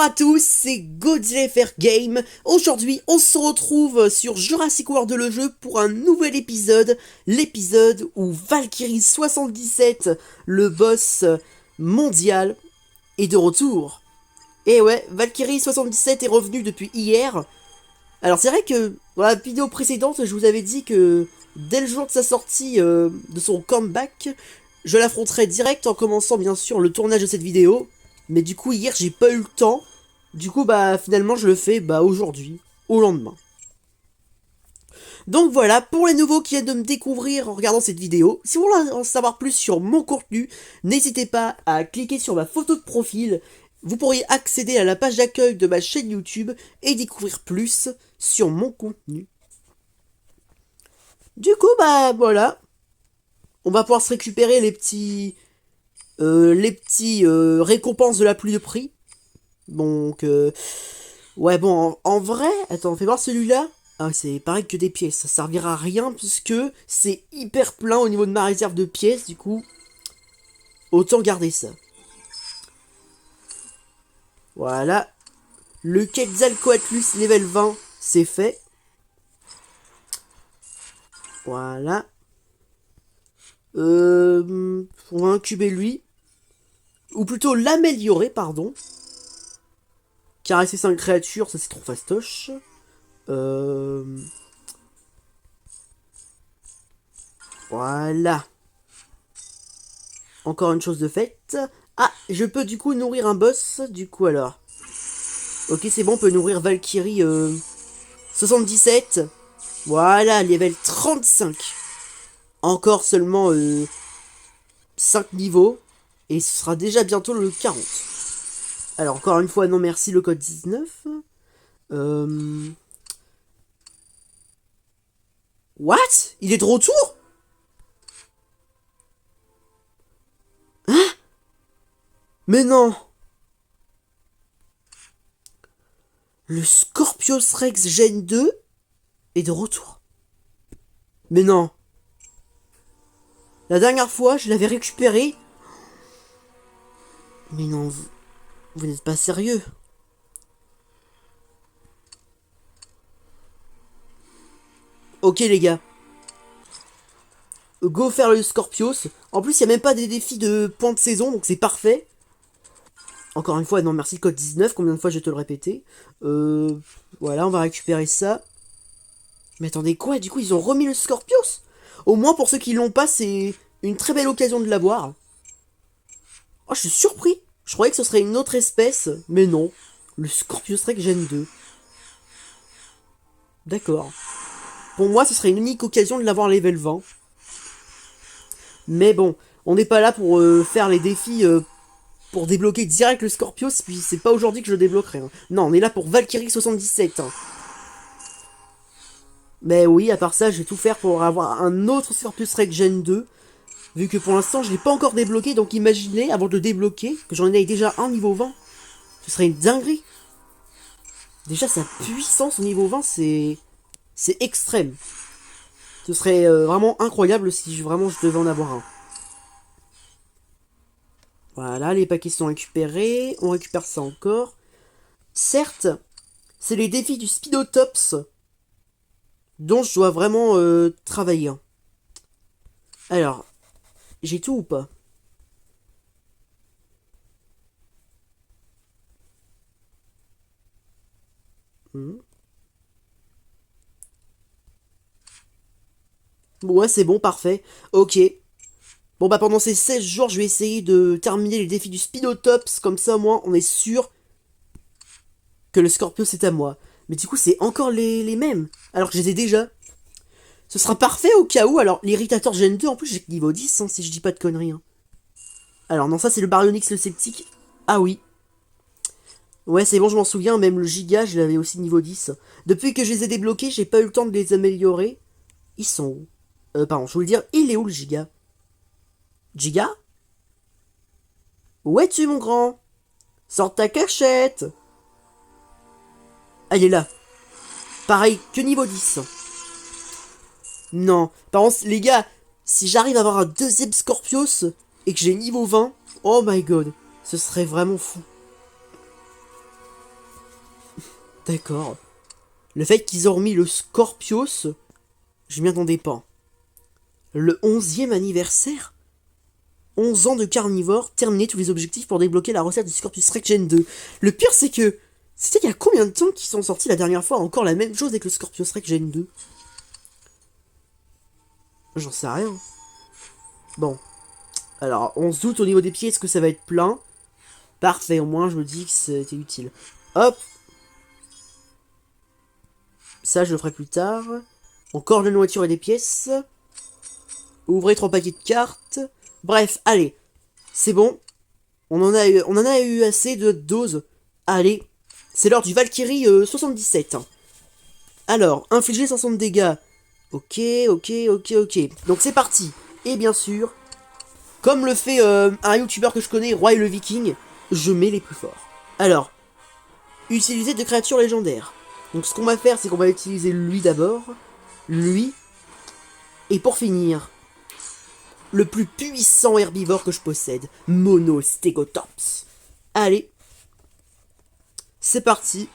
Bonjour à tous, c'est Godzilla FR Game. Aujourd'hui, on se retrouve sur Jurassic World le jeu pour un nouvel épisode. L'épisode où Valkyrie 77, le boss mondial, est de retour. Et ouais, Valkyrie 77 est revenu depuis hier. Alors c'est vrai que dans la vidéo précédente, je vous avais dit que dès le jour de sa sortie, de son comeback, je l'affronterai direct en commençant bien sûr le tournage de cette vidéo. Mais du coup hier j'ai pas eu le temps. Du coup bah finalement je le fais aujourd'hui, au lendemain. Donc voilà, pour les nouveaux qui viennent de me découvrir en regardant cette vidéo, si vous voulez en savoir plus sur mon contenu, n'hésitez pas à cliquer sur ma photo de profil. Vous pourriez accéder à la page d'accueil de ma chaîne YouTube et découvrir plus sur mon contenu. Du coup bah voilà, on va pouvoir se récupérer les petits récompenses de la pluie de prix. Donc, ouais, bon, en vrai, attends, fais voir celui-là. Ah, c'est pareil que des pièces, ça servira à rien puisque c'est hyper plein au niveau de ma réserve de pièces, du coup, autant garder ça. Voilà. Le Quetzalcoatlus level 20, c'est fait. Voilà. On va incuber lui. Ou plutôt l'améliorer, pardon. Caresser 5 créatures, ça c'est trop fastoche. Voilà. Encore une chose de faite. Ah, je peux du coup nourrir un boss, du coup alors. Ok, c'est bon, on peut nourrir Valkyrie 77. Voilà, level 35. Encore seulement 5 niveaux. Et ce sera déjà bientôt le 40. Alors, encore une fois, non merci, le code 19. What? Il est de retour? Hein? Mais non! Le Scorpios Rex Gen 2 est de retour. Mais non! La dernière fois, je l'avais récupéré. Mais non, vous n'êtes pas sérieux. Ok les gars. Go faire le Scorpios. En plus, il n'y a même pas des défis de points de saison, donc c'est parfait. Encore une fois, non merci, code 19, combien de fois je vais te le répéter. Voilà, on va récupérer ça. Mais attendez, quoi? Du coup, ils ont remis le Scorpios? Au moins, pour ceux qui l'ont pas, c'est une très belle occasion de l'avoir. Oh, je suis surpris. Je croyais que ce serait une autre espèce, mais non. Le Scorpios Rex Gen 2. D'accord. Pour moi, ce serait une unique occasion de l'avoir level 20. Mais bon, on n'est pas là pour faire les défis pour débloquer direct le Scorpios, puis c'est pas aujourd'hui que je le débloquerai. Hein. Non, on est là pour Valkyrie 77. Hein. Mais oui, à part ça, je vais tout faire pour avoir un autre Scorpios Rex Gen 2. Vu que pour l'instant, je l'ai pas encore débloqué, donc imaginez, avant de le débloquer, que j'en ai déjà un niveau 20. Ce serait une dinguerie. Déjà, sa puissance au niveau 20, c'est extrême. Ce serait vraiment incroyable si vraiment je devais en avoir un. Voilà, les paquets sont récupérés. On récupère ça encore. Certes, c'est les défis du Speedotops dont je dois vraiment travailler. Alors, j'ai tout ou pas? Ouais, c'est bon, parfait. Ok. Bon, bah pendant ces 16 jours, je vais essayer de terminer les défis du Speedotops. Comme ça, au moins, on est sûr que le Scorpio, c'est à moi. Mais du coup, c'est encore les mêmes. Alors que je les ai déjà. Ce sera parfait au cas où. Alors, l'irritateur Gen 2, en plus, j'ai niveau 10, hein, si je dis pas de conneries. Hein. Alors, non, ça, c'est le Baryonyx le sceptique. Ah oui. Ouais, c'est bon, je m'en souviens. Même le Giga, je l'avais aussi niveau 10. Depuis que je les ai débloqués, j'ai pas eu le temps de les améliorer. Ils sont où? Pardon, je voulais dire, il est où le Giga? Giga? Où es-tu, mon grand? Sors ta cachette! Ah, il est là. Pareil que niveau 10. Non. Par contre, les gars, si j'arrive à avoir un deuxième Scorpios et que j'ai niveau 20, oh my god, ce serait vraiment fou. D'accord. Le fait qu'ils ont remis le Scorpios, je m'y attendais pas. Le 11e anniversaire? 11 ans de carnivore, terminer tous les objectifs pour débloquer la recette du Scorpius Rex Gen 2. Le pire, c'est que... C'était il y a combien de temps qu'ils sont sortis la dernière fois? Encore la même chose avec le Scorpius Rex Gen 2. J'en sais rien. Bon. Alors, on se doute au niveau des pieds, est-ce que ça va être plein? Parfait, au moins je me dis que c'était utile. Hop. Ça, je le ferai plus tard. Encore de la nourriture et des pièces. Ouvrez 3 paquets de cartes. Bref, allez. C'est bon. On en a eu assez de doses. Allez. C'est l'heure du Valkyrie 77. Alors, infliger 500 dégâts. Ok. Donc c'est parti. Et bien sûr, comme le fait un youtubeur que je connais, Roy le Viking, je mets les plus forts. Alors, utiliser de créatures légendaires. Donc ce qu'on va faire, c'est qu'on va utiliser lui d'abord. Lui. Et pour finir, le plus puissant herbivore que je possède, Monostegotops. Allez. C'est parti.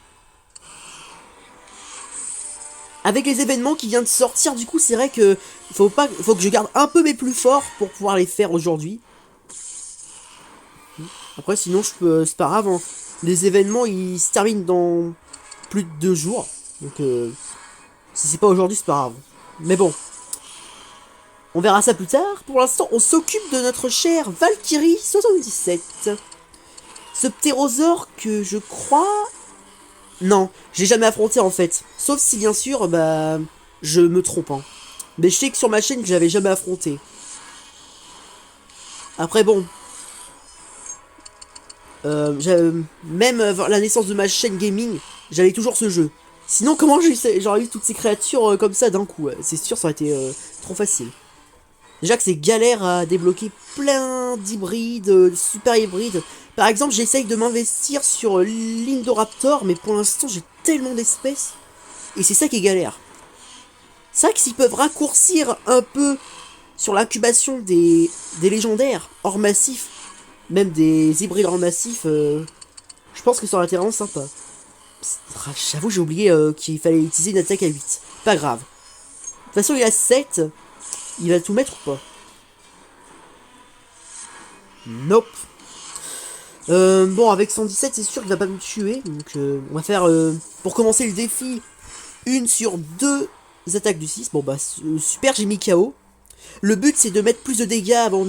Avec les événements qui viennent de sortir, du coup, c'est vrai que faut que je garde un peu mes plus forts pour pouvoir les faire aujourd'hui. Après, sinon, c'est pas grave. Hein. Les événements, ils se terminent dans plus de 2 jours. Donc, si c'est pas aujourd'hui, c'est pas grave. Mais bon. On verra ça plus tard. Pour l'instant, on s'occupe de notre cher Valkyrie 77. Ce ptérosaure que je crois... Non, je l'ai jamais affronté en fait. Sauf si bien sûr, bah... je me trompe. Hein. Mais je sais que sur ma chaîne, que j'avais jamais affronté. Après bon... même avant la naissance de ma chaîne gaming, j'avais toujours ce jeu. Sinon, comment j'aurais eu toutes ces créatures comme ça d'un coup? C'est sûr, ça aurait été trop facile. Déjà que c'est galère à débloquer plein d'hybrides, super hybrides. Par exemple, j'essaye de m'investir sur l'Indoraptor, mais pour l'instant, j'ai tellement d'espèces. Et c'est ça qui est galère. C'est vrai que s'ils peuvent raccourcir un peu sur l'incubation des légendaires hors massif, même des hybrides hors massif, je pense que ça aurait été vraiment sympa. J'avoue, j'ai oublié qu'il fallait utiliser une attaque à 8. Pas grave. De toute façon, il a 7. Il va tout mettre ou pas? Nope. Bon, avec 117, c'est sûr qu'il va pas me tuer. Donc, on va faire, pour commencer le défi, 1 sur 2 attaques du 6. Bon, bah, super, j'ai mis KO. Le but, c'est de mettre plus de dégâts avant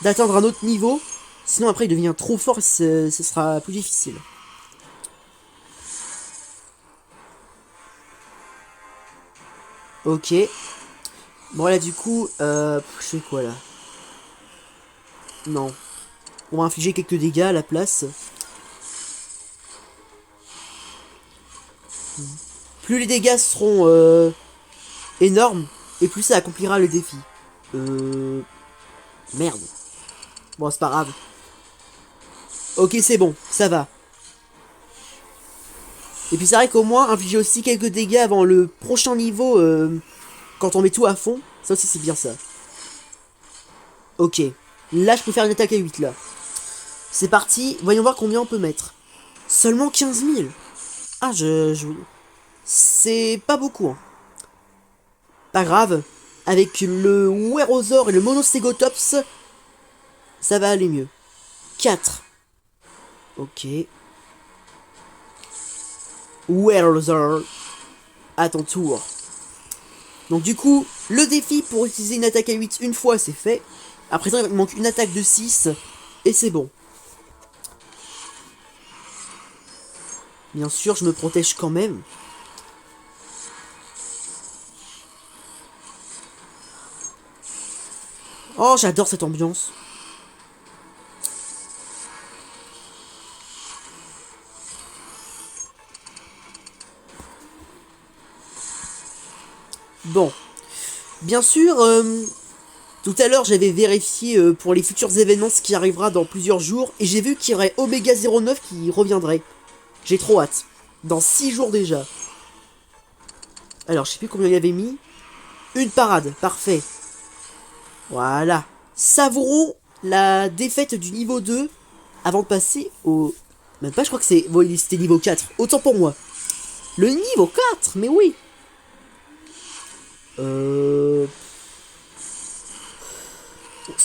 d'atteindre un autre niveau. Sinon, après, il devient trop fort et ce sera plus difficile. Ok. Bon, là, du coup, je fais quoi, là? Non. On va infliger quelques dégâts à la place. Plus les dégâts seront énormes, et plus ça accomplira le défi. Merde. Bon, c'est pas grave. Ok, c'est bon, ça va. Et puis c'est vrai qu'au moins, infliger aussi quelques dégâts avant le prochain niveau, quand on met tout à fond, ça aussi c'est bien ça. Ok. Là, je peux faire une attaque à 8, là. C'est parti, voyons voir combien on peut mettre. Seulement 15 000. Ah, c'est pas beaucoup, hein. Pas grave. Avec le Werosaur et le Monostegotops, ça va aller mieux. 4. Ok. Werosaur, à ton tour. Donc du coup, le défi pour utiliser une attaque à 8 une fois, c'est fait. À présent, il manque une attaque de 6, et c'est bon. Bien sûr, je me protège quand même. Oh, j'adore cette ambiance. Bon. Bien sûr, tout à l'heure, j'avais vérifié pour les futurs événements ce qui arrivera dans plusieurs jours, et j'ai vu qu'il y aurait Omega 09 qui reviendrait. J'ai trop hâte. Dans 6 jours déjà. Alors, je sais plus combien il y avait mis. Une parade, parfait. Voilà. Savourons la défaite du niveau 2 avant de passer au... Même pas, je crois que c'est... Bon, c'était niveau 4. Autant pour moi. Le niveau 4, mais oui. Ce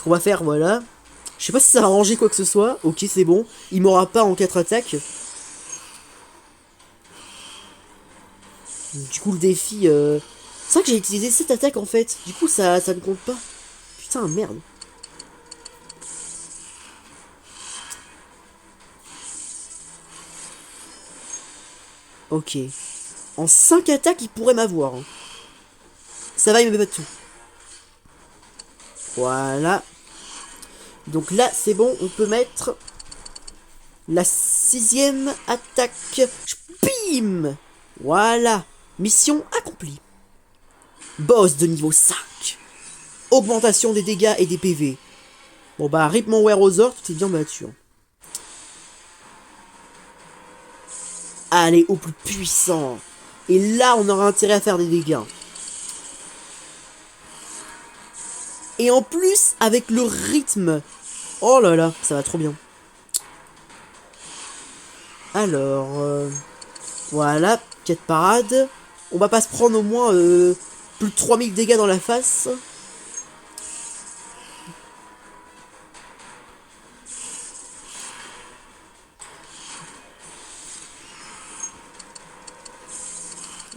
qu'on va faire, voilà. Je sais pas si ça va arranger quoi que ce soit. Ok, c'est bon. Il m'aura pas en 4 attaques. Du coup, le défi... C'est vrai que j'ai utilisé cette attaque en fait. Du coup, ça ne compte pas. Putain, merde. Ok. En 5 attaques, il pourrait m'avoir. Hein. Ça va, il me met pas de tout. Voilà. Donc là, c'est bon, on peut mettre la 6ème attaque. Bim. Voilà. Mission accomplie. Boss de niveau 5. Augmentation des dégâts et des PV. Bon bah, rip mon Wereosaur, tout est bien battu. Hein. Allez, au plus puissant. Et là, on aura intérêt à faire des dégâts. Et en plus, avec le rythme. Oh là là, ça va trop bien. Alors, voilà, 4 parades. On va pas se prendre au moins plus de 3000 dégâts dans la face.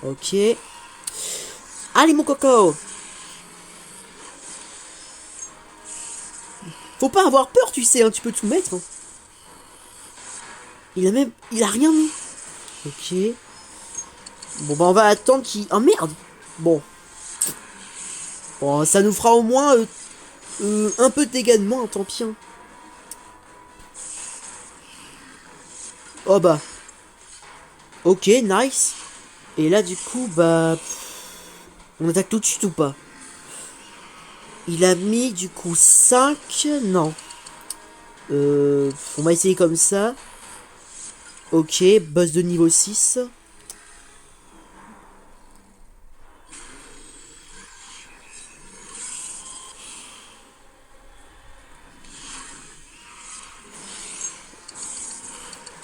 Ok. Allez mon coco. Faut pas avoir peur, tu sais, hein, tu peux tout mettre. Hein. Il a rien mis. Ok. Bon bah on va attendre qu'il... Oh merde. Bon. Bon, ça nous fera au moins un peu de dégâts de moins, tant pis. Hein. Oh bah. Ok, nice. Et là du coup, bah... On attaque tout de suite ou pas? Il a mis du coup 5... Non. On va essayer comme ça. Ok, boss de niveau 6.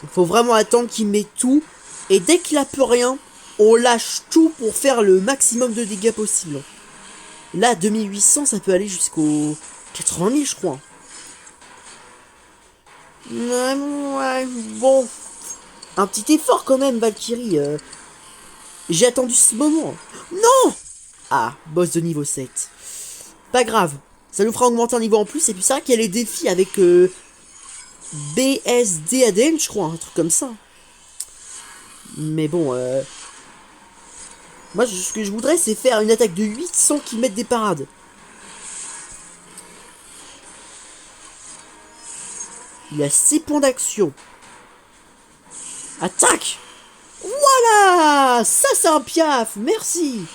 Il faut vraiment attendre qu'il met tout. Et dès qu'il a plus rien, on lâche tout pour faire le maximum de dégâts possible. Là, 2800, ça peut aller jusqu'au 80 000, je crois. Ouais, bon. Un petit effort quand même, Valkyrie. J'ai attendu ce moment. Non! Ah, boss de niveau 7. Pas grave. Ça nous fera augmenter un niveau en plus. Et puis c'est vrai qu'il y a les défis avec BSD ADN, je crois. Un truc comme ça. Mais bon, moi, ce que je voudrais, c'est faire une attaque de 8 sans qu'ils mettent des parades. Il a 6 points d'action. Attaque! Voilà! Ça, c'est un piaf! Merci!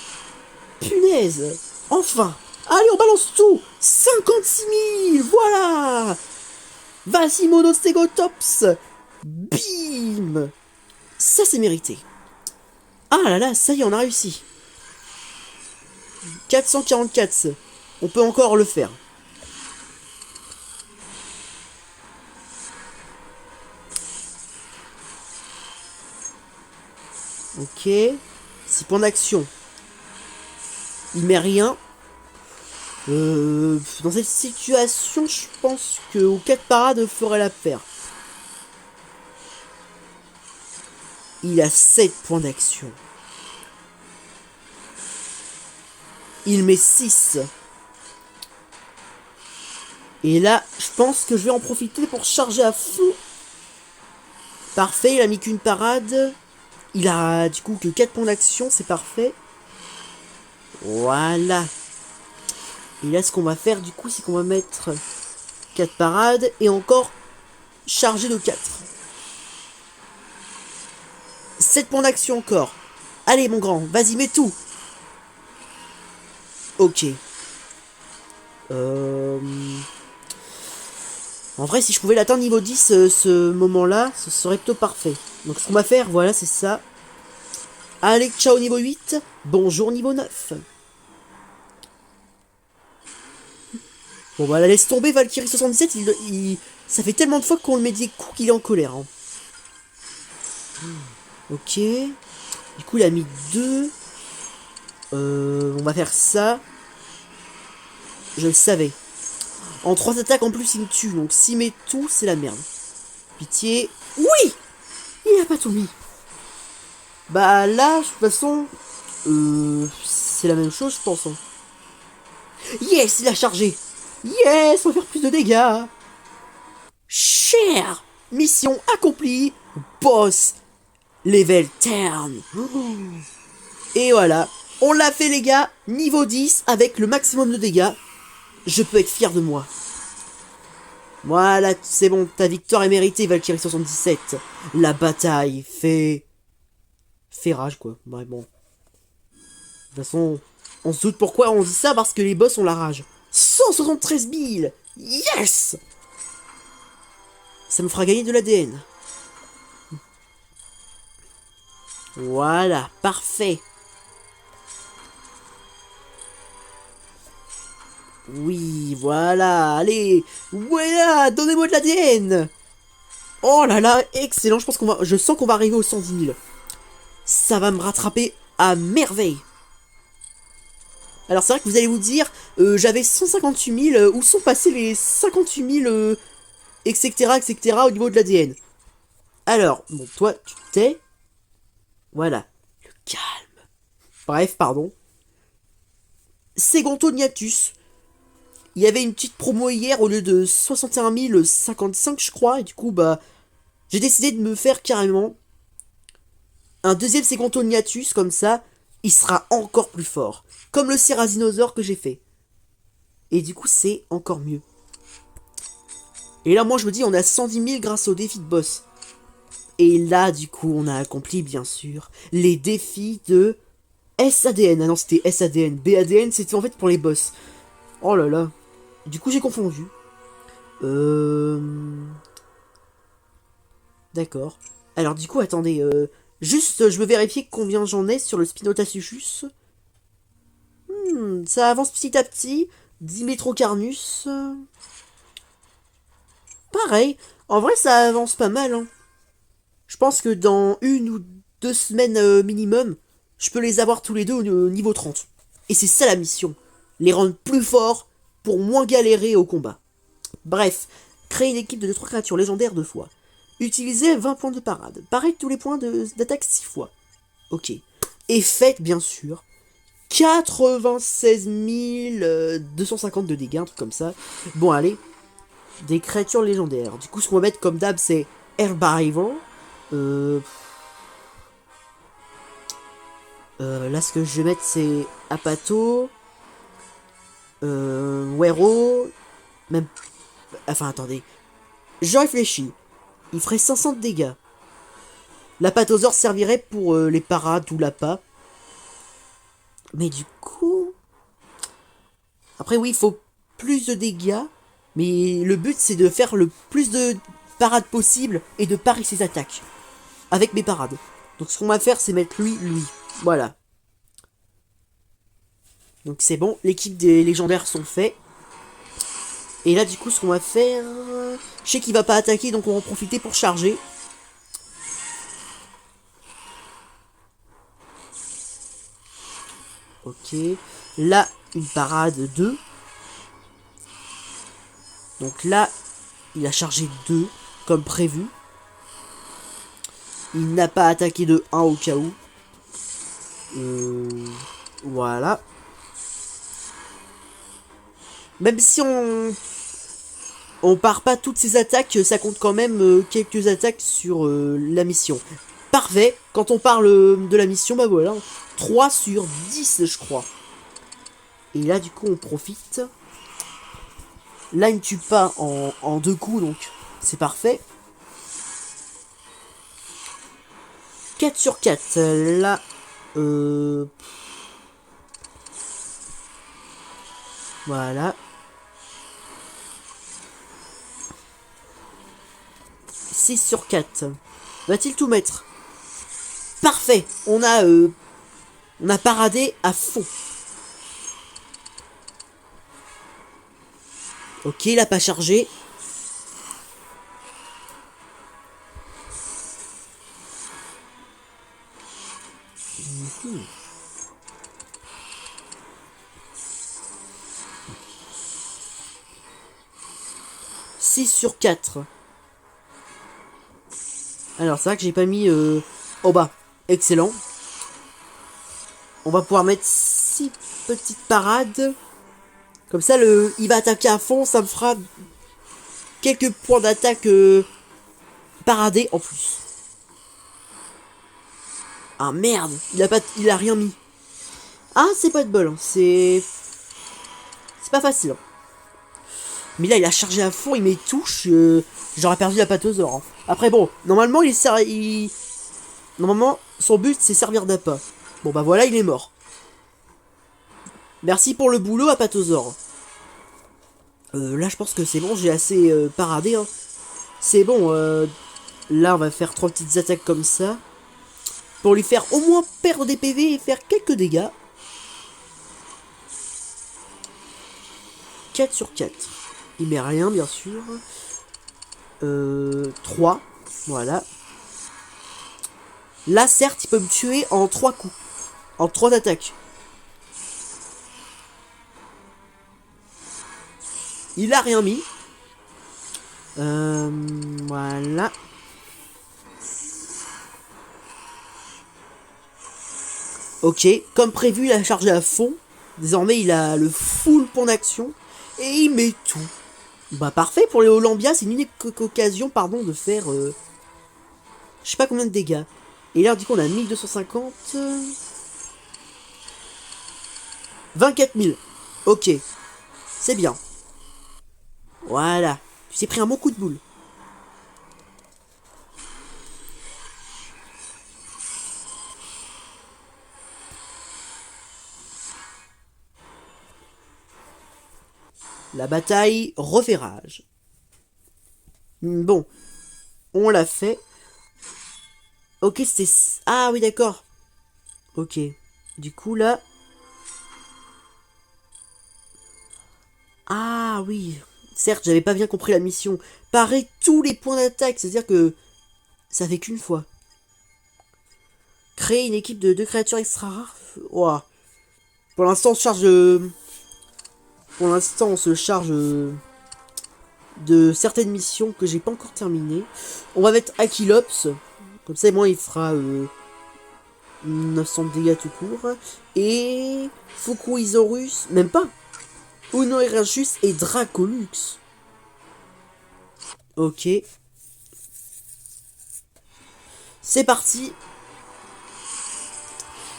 Punaise! Enfin! Allez, on balance tout! 56 000! Voilà! Vas-y, Monostegotops! Bim! Ça, c'est mérité. Ah là là, ça y est, on a réussi. 444. On peut encore le faire. Ok. 6 points d'action. Il met rien. Dans cette situation, je pense que aux 4 parades ferait la paire. Il a 7 points d'action. Il met 6. Et là, je pense que je vais en profiter pour charger à fond. Parfait, il a mis qu'une parade. Il a du coup que 4 points d'action, c'est parfait. Voilà. Et là, ce qu'on va faire du coup, c'est qu'on va mettre 4 parades et encore charger de 4. 7 points d'action encore. Allez, mon grand, vas-y, mets tout. Ok. En vrai, si je pouvais l'atteindre niveau 10 ce moment-là, ce serait plutôt parfait. Donc ce qu'on va faire, voilà, c'est ça. Allez, ciao niveau 8. Bonjour niveau 9. Bon bah laisse tomber Valkyrie 77, ça fait tellement de fois qu'on le met des coups qu'il est en colère. Hein. Ok. Du coup, il a mis 2. On va faire ça. Je le savais. En 3 attaques, en plus, il me tue. Donc, s'il met tout, c'est la merde. Pitié. Oui! Il a pas tout mis. Bah, là, de toute façon... c'est la même chose, je pense. Hein. Yes, il a chargé. Yes, on va faire plus de dégâts. Cher. Mission accomplie. Boss. Level turn. Et voilà. On l'a fait, les gars. Niveau 10 avec le maximum de dégâts. Je peux être fier de moi. Voilà, c'est bon. Ta victoire est méritée, Valkyrie 77. La bataille fait rage, quoi. Ouais, bon. De toute façon, on se doute pourquoi on dit ça, parce que les boss ont la rage. 173 000. Yes. Ça me fera gagner de l'ADN. Voilà, parfait. Oui, voilà, allez. Voilà, donnez-moi de l'ADN. Oh là là, excellent, je sens qu'on va arriver aux 110 000. Ça va me rattraper à merveille. Alors c'est vrai que vous allez vous dire, j'avais 158 000, où sont passés les 58 000, etc., etc., au niveau de l'ADN. Alors, bon, toi, tu t'es... Voilà, le calme. Bref, pardon. Segantognathus. Il y avait une petite promo hier, au lieu de 61 055, je crois, et du coup, bah, j'ai décidé de me faire carrément un deuxième Segantognathus, comme ça, il sera encore plus fort. Comme le Cerasinosaure que j'ai fait. Et du coup, c'est encore mieux. Et là, moi, je me dis, on a 110 000 grâce au défi de boss. Et là, du coup, on a accompli, bien sûr, les défis de SADN. Ah non, c'était SADN. BADN, c'était en fait pour les boss. Oh là là. Du coup, j'ai confondu. D'accord. Alors, du coup, attendez. Juste, je veux vérifier combien j'en ai sur le Spinotasus. Ça avance petit à petit. Dimetrocarnus. Pareil. En vrai, ça avance pas mal. Hein. Je pense que dans 1 ou 2 semaines minimum, je peux les avoir tous les deux au niveau 30. Et c'est ça la mission. Les rendre plus forts pour moins galérer au combat. Bref, créer une équipe de 3 créatures légendaires 2 fois. Utiliser 20 points de parade. Pareil tous les points d'attaque 6 fois. Ok. Et faites bien sûr 96 250 de dégâts, un truc comme ça. Bon allez, des créatures légendaires. Du coup ce qu'on va mettre comme d'hab c'est Herbivore. Là ce que je vais mettre c'est Apato. Wero. Même... Enfin attendez. Je réfléchis. Il ferait 500 de dégâts. L'apatosaure servirait pour les parades ou l'appât. Mais du coup... Après oui, il faut plus de dégâts. Mais le but c'est de faire le plus de parades possible et de parer ses attaques. Avec mes parades. Donc ce qu'on va faire c'est mettre lui. Voilà. Donc c'est bon, l'équipe des légendaires sont faits. Et là du coup ce qu'on va faire... Je sais qu'il va pas attaquer donc on va en profiter pour charger. Ok. Là, une parade 2. Donc là, il a chargé 2, comme prévu. Il n'a pas attaqué de 1 au cas où. Voilà. Même si on part pas toutes ces attaques, ça compte quand même quelques attaques sur la mission. Parfait. Quand on parle de la mission, bah voilà. 3 sur 10, je crois. Et là, du coup, on profite. Là, il ne tue pas en 2 coups, donc c'est parfait. 4 sur 4. Là, voilà. 6 sur 4. Va-t-il tout mettre? Parfait. On a paradé à fond. Ok, il a pas chargé. Mhm. 6 sur 4. Alors, c'est vrai que j'ai pas mis au bas. Excellent. On va pouvoir mettre 6 petites parades. Comme ça, il va attaquer à fond. Ça me fera quelques points d'attaque paradés en plus. Ah merde, il a rien mis. Ah, c'est pas de bol. Hein. C'est pas facile. Hein. Mais là, il a chargé à fond, il met touche. J'aurais perdu la patosaure. Hein. Après, bon, normalement, normalement, son but, c'est servir d'appât. Bon, bah voilà, il est mort. Merci pour le boulot, Apatosaure. Là, je pense que c'est bon, j'ai assez paradé. Hein. C'est bon, là, on va faire 3 petites attaques comme ça. Pour lui faire au moins perdre des PV et faire quelques dégâts. 4 sur 4. Il met rien, bien sûr. 3. Voilà. Là, certes, il peut me tuer en 3 coups. En 3 attaques. Il a rien mis. Voilà. Ok, comme prévu, il a chargé à fond. Désormais, il a le full point d'action. Et il met tout. Bah parfait, pour les Olympia, c'est une unique occasion, pardon, de faire... je sais pas combien de dégâts. Et là, du coup, on a 1250... 24 000. Ok. C'est bien. Voilà. Tu t'es pris un bon coup de boule. La bataille reverrage. Bon. On l'a fait. Ok, c'était... Ah oui, d'accord. Ok. Du coup, là... Ah oui. Certes, j'avais pas bien compris la mission. Parer tous les points d'attaque. C'est-à-dire que... Ça fait qu'une fois. Créer une équipe de 2 créatures extra rares. Ouah. Pour l'instant, on se charge de... Pour l'instant, on se charge de certaines missions que j'ai pas encore terminées. On va mettre Aquilops. Comme ça, moi, il fera 900 de dégâts tout court. Et Fukuisaurus, même pas. Unoirachus et Dracolux. Ok. C'est parti.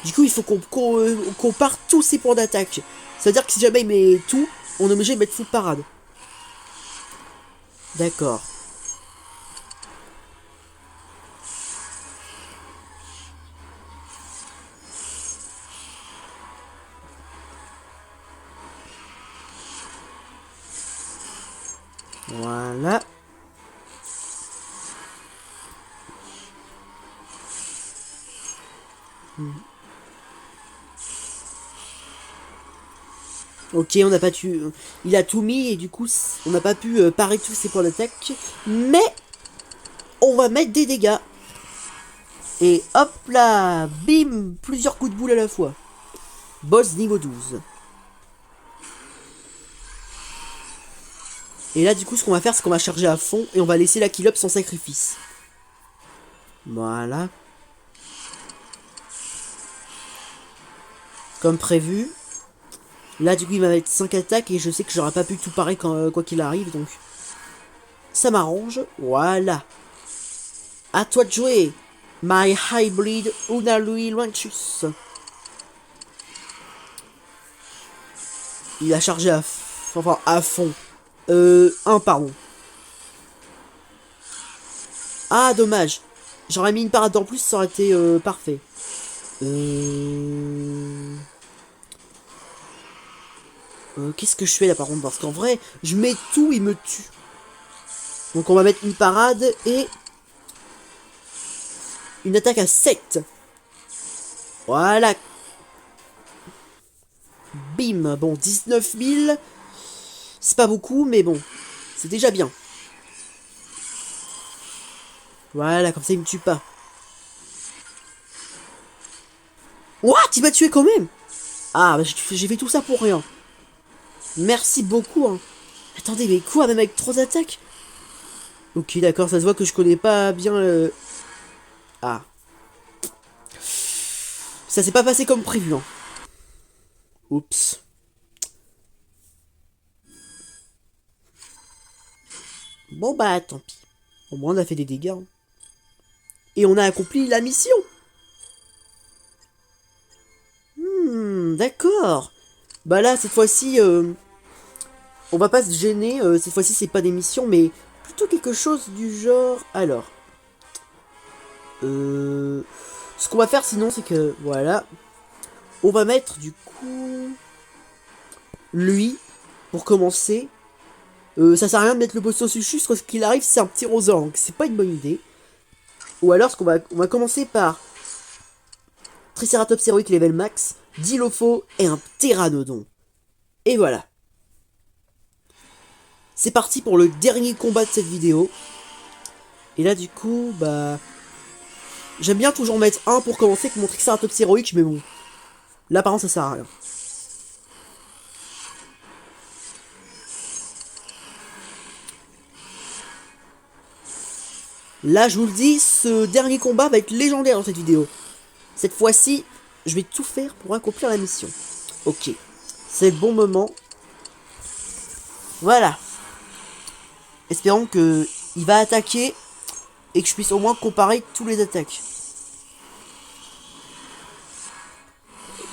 Du coup, il faut qu'on parte tous ses points d'attaque. C'est-à-dire que si jamais il met tout, on est obligé de mettre full parade. D'accord. Voilà. Ok, on n'a pas pu... Il a tout mis et du coup, on n'a pas pu parer tous ses points d'attaque. Mais, on va mettre des dégâts. Et hop là, bim, plusieurs coups de boule à la fois. Boss niveau 12. Et là, du coup, ce qu'on va faire, c'est qu'on va charger à fond et on va laisser la kill up sans sacrifice. Voilà. Comme prévu. Là, du coup, il va mettre 5 attaques et je sais que j'aurais pas pu tout parer quoi qu'il arrive, donc... Ça m'arrange. Voilà. À toi de jouer. My Hybrid Unalui Lanchus. Il a chargé enfin, à fond. 1, pardon. Ah, dommage. J'aurais mis une parade en plus, ça aurait été parfait. Qu'est-ce que je fais là par contre? Parce qu'en vrai, je mets tout, il me tue. Donc on va mettre une parade et... Une attaque à 7. Voilà. Bim. Bon, 19 000. C'est pas beaucoup, mais bon. C'est déjà bien. Voilà, comme ça il me tue pas. What? Il m'a tué quand même. Ah, bah, j'ai fait tout ça pour rien. Merci beaucoup, hein. Attendez, mais quoi, même avec 3 attaques? Ok, d'accord, ça se voit que je connais pas bien le... Ah. Ça s'est pas passé comme prévu, hein. Oups. Bon bah, tant pis. Au moins, on a fait des dégâts, hein. Et on a accompli la mission. D'accord. Bah là, cette fois-ci, on va pas se gêner. Cette fois-ci, c'est pas des missions, mais plutôt quelque chose du genre... Alors... Ce qu'on va faire sinon, c'est que... Voilà. On va mettre, du coup... Lui, pour commencer. Ça sert à rien de mettre le boss au sushi, parce que qu'il arrive, c'est un petit roseur, donc c'est pas une bonne idée. Ou alors, on va commencer par... Triceratops héroïque level max, Dilopho et un Pteranodon. Et voilà. C'est parti pour le dernier combat de cette vidéo. Et là, du coup, bah... J'aime bien toujours mettre un pour commencer avec mon Triceratops héroïque, mais bon. Là, par contre, ça sert à rien. Là, je vous le dis, ce dernier combat va être légendaire dans cette vidéo. Cette fois-ci, je vais tout faire pour accomplir la mission. Ok. C'est le bon moment. Voilà. Espérons que il va attaquer et que je puisse au moins comparer tous les attaques.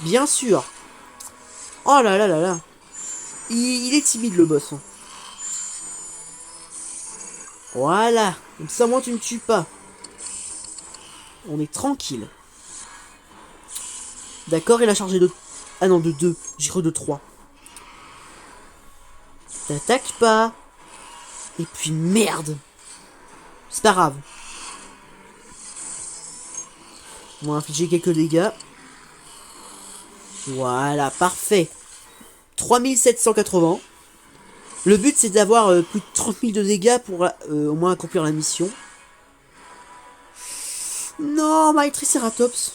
Bien sûr. Oh là là là là. Il est timide le boss. Hein. Voilà. Comme ça, moi, tu me tues pas. On est tranquille. D'accord, il a chargé de... Ah non, de 2. J'ai cru de 3. T'attaques pas. Et puis merde. C'est pas grave. On va infliger quelques dégâts. Voilà, parfait. 3780. Le but c'est d'avoir plus de 30 000 de dégâts pour au moins accomplir la mission. Non, my Triceratops.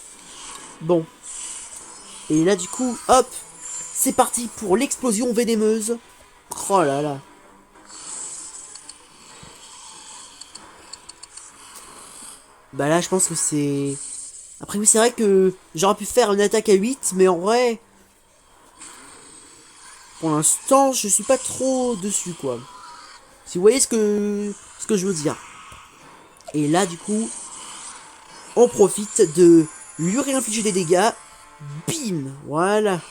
Bon. Et là du coup, hop. C'est parti pour l'explosion vénémeuse. Oh là là. Bah là je pense que c'est... Après oui c'est vrai que j'aurais pu faire une attaque à 8, mais en vrai... Pour l'instant je suis pas trop dessus quoi. Si vous voyez ce que je veux dire. Et là du coup... On profite de lui réinfliger des dégâts. Bim. Voilà.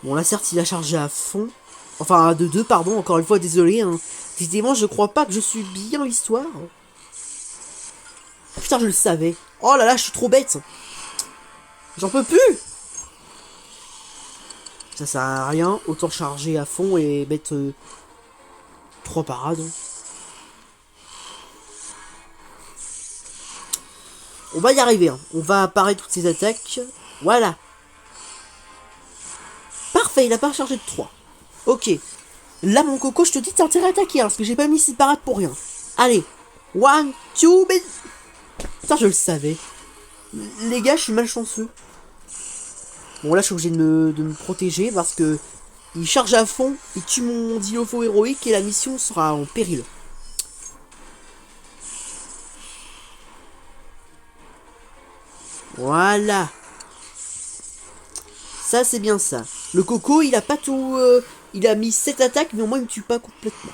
Bon là certes il a chargé à fond. Enfin de 2 pardon, encore une fois désolé. Hein. Décidément je crois pas que je suis bien l'histoire. Putain je le savais. Oh là là je suis trop bête. J'en peux plus. Ça sert à rien. Autant charger à fond et mettre 3 parades. On va y arriver. Hein. On va apparaître toutes ces attaques. Voilà. Parfait, il a pas chargé de 3. Ok. Là, mon coco, je te dis, t'as intérêt à attaquer, hein, parce que j'ai pas mis 6 parades pour rien. Allez. 1, 2, mais... Putain, je le savais. Les gars, je suis malchanceux. Bon, là, je suis obligé de me protéger, parce que... Il charge à fond, il tue mon Dilopho héroïque, et la mission sera en péril. Voilà. Ça, c'est bien ça. Le coco, il a pas tout... il a mis 7 attaques, mais au moins, il me tue pas complètement.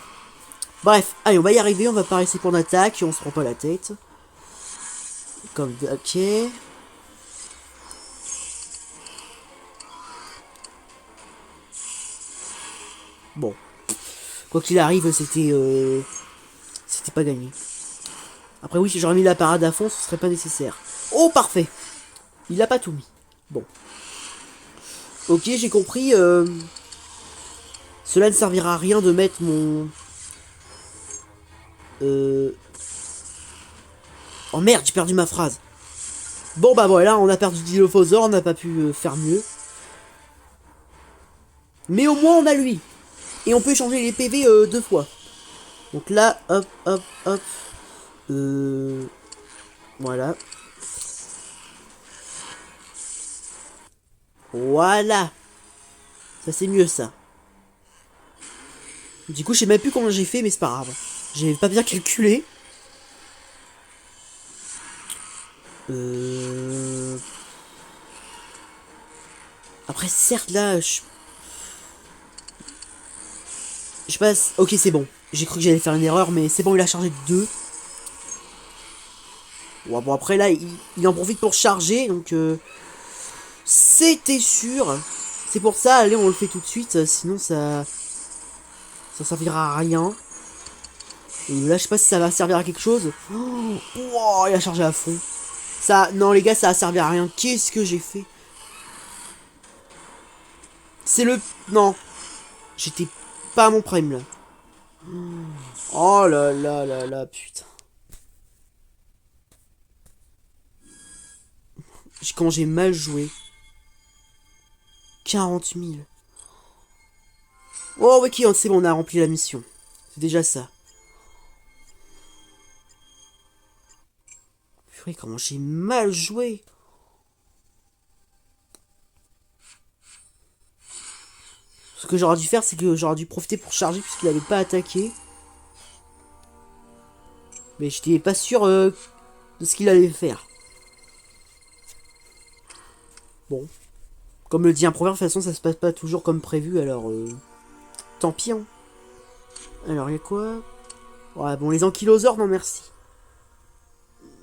Bref, allez, on va y arriver, on va pas rester pour d'attaque, et on se prend pas la tête. Comme... Ok. Bon. Quoi qu'il arrive, c'était... C'était pas gagné. Après oui, si j'aurais mis la parade à fond, ce serait pas nécessaire. Oh, parfait. Il a pas tout mis. Bon. Ok, j'ai compris. Cela ne servira à rien de mettre mon... Oh merde, j'ai perdu ma phrase. Bon bah voilà, on a perdu Dilophosaur, on n'a pas pu faire mieux. Mais au moins on a lui. Et on peut échanger les PV 2 fois. Donc là, hop, hop, hop. Voilà. Voilà. Ça c'est mieux ça. Du coup je sais même plus comment j'ai fait mais c'est pas grave. J'ai pas bien calculé. Après certes là je passe. Ok c'est bon. J'ai cru que j'allais faire une erreur mais c'est bon il a chargé de 2. Ouais, bon après là il en profite pour charger donc c'était sûr. C'est pour ça allez on le fait tout de suite sinon ça servira à rien. Et là je sais pas si ça va servir à quelque chose. Oh, wow, il a chargé à fond. Ça non les gars ça a servi à rien. Qu'est-ce que j'ai fait? C'est le non. J'étais pas à mon prime là. Oh là là là là putain. Quand j'ai mal joué. 40 000. Oh ok c'est bon on a rempli la mission. C'est déjà ça. Purée, comment j'ai mal joué. Ce que j'aurais dû faire, c'est que j'aurais dû profiter pour charger puisqu'il avait pas attaqué. Mais j'étais pas sûr de ce qu'il allait faire. Bon. Comme le dit un proverbe, de toute façon, ça se passe pas toujours comme prévu, alors tant pis. Hein. Alors, il y a quoi? Ouais, bon, les ankyloseurs, non merci.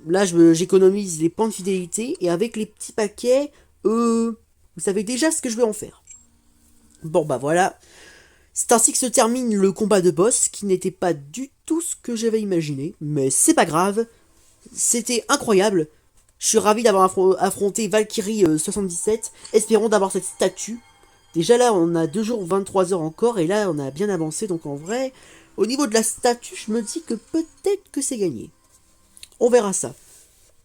Là, j'économise les points de fidélité, et avec les petits paquets, vous savez déjà ce que je vais en faire. Bon, bah voilà. C'est ainsi que se termine le combat de boss, qui n'était pas du tout ce que j'avais imaginé, mais c'est pas grave. C'était incroyable. Je suis ravi d'avoir affronté Valkyrie 77. Espérons d'avoir cette statue. Déjà là, on a 2 jours, 23 heures encore, et là, on a bien avancé, donc en vrai, au niveau de la statue, je me dis que peut-être que c'est gagné. On verra ça.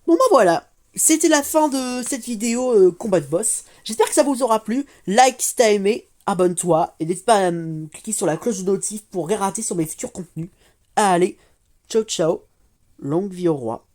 Bon bah voilà, c'était la fin de cette vidéo combat de boss. J'espère que ça vous aura plu. Like si t'as aimé, abonne-toi, et n'hésite pas à cliquer sur la cloche de notif pour rien rater sur mes futurs contenus. Allez, ciao ciao, longue vie au roi.